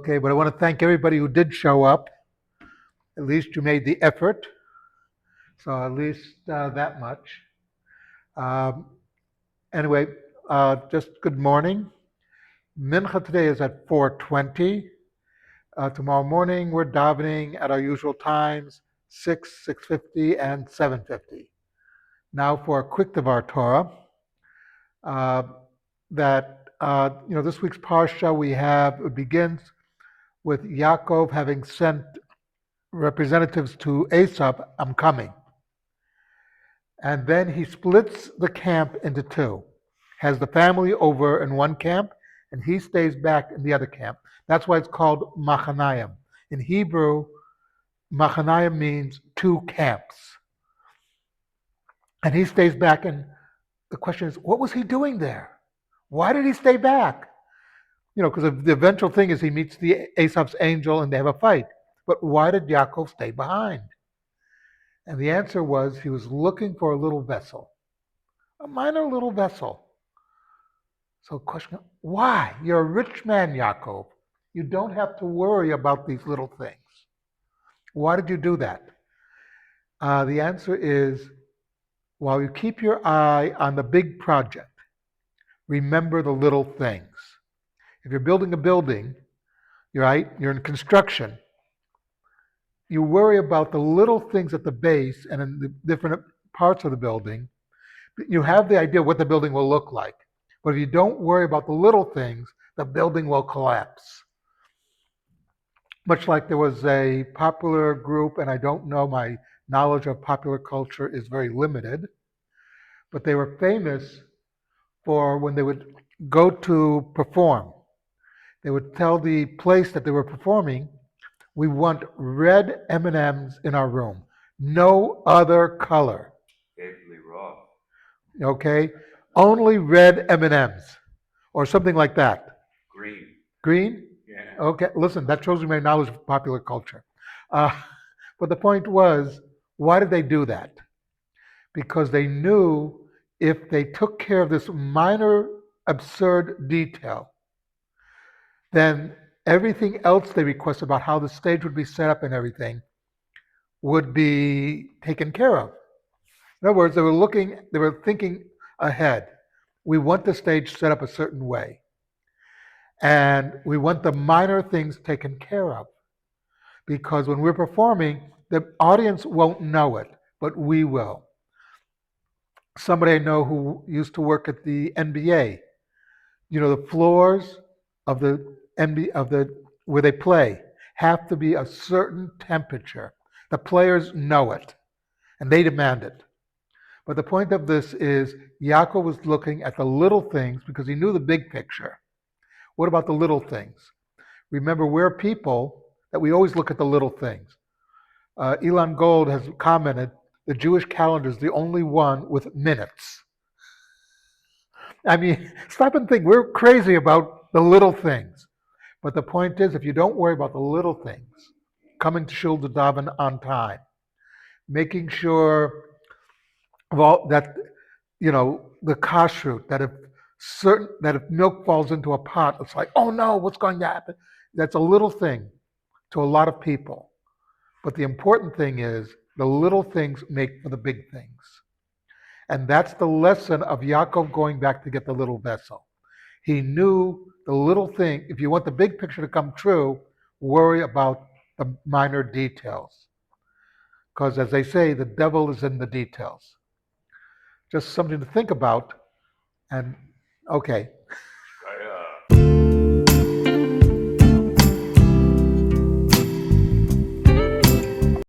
Okay, but I want to thank everybody who did show up. At least you made the effort, so at least that much. Um, anyway, just good morning. Mincha today is at 4:20. Tomorrow morning we're davening at our usual times, 6, 6:50, and 7:50. Now for a quick Devar Torah. Uh, this week's parsha we have it begins with Yaakov having sent representatives to Esau, I'm coming. And then he splits the camp into two, has the family over in one camp, and he stays back in the other camp. That's why it's called Machanayim. In Hebrew, Machanayim means two camps. And he stays back, and the question is, what was he doing there? Why did he stay back? Because the eventual thing is he meets the Esau's angel and they have a fight. But why did Yaakov stay behind? And the answer was he was looking for a little vessel, a minor little vessel. So question, why? You're a rich man, Yaakov. You don't have to worry about these little things. Why did you do that? The answer is, while you keep your eye on the big project, remember the little things. If you're building a building, right, you're in construction, you worry about the little things at the base and in the different parts of the building. You have the idea what the building will look like. But if you don't worry about the little things, the building will collapse. Much like there was a popular group, and I don't know, my knowledge of popular culture is very limited, but they were famous for when they would go to perform. They would tell the place that they were performing, we want red M&Ms in our room, no other color. Deadly raw. Okay, only red M&Ms or something like that. Green. Green? Yeah. Okay, listen, that shows you my knowledge of popular culture. But the point was, why did they do that? Because they knew if they took care of this minor absurd detail, then everything else they request about how the stage would be set up and everything would be taken care of. In other words, they were thinking ahead. We want the stage set up a certain way. And we want the minor things taken care of. Because when we're performing, the audience won't know it, but we will. Somebody I know who used to work at the NBA, the floors of the NBA of the where they play have to be a certain temperature. The players know it, and they demand it. But the point of this is Yaakov was looking at the little things because he knew the big picture. What about the little things? Remember, we're people that we always look at the little things. Elon Gold has commented the Jewish calendar is the only one with minutes. I mean, stop and think. We're crazy about the little things. But the point is, if you don't worry about the little things, coming to Shul to daven on time, making sure of all that, the kashrut, that if milk falls into a pot, it's like, oh no, what's going to happen? That's a little thing to a lot of people. But the important thing is the little things make for the big things. And that's the lesson of Yaakov going back to get the little vessel. He knew the little thing, if you want the big picture to come true, worry about the minor details. Because as they say, the devil is in the details. Just something to think about. And okay,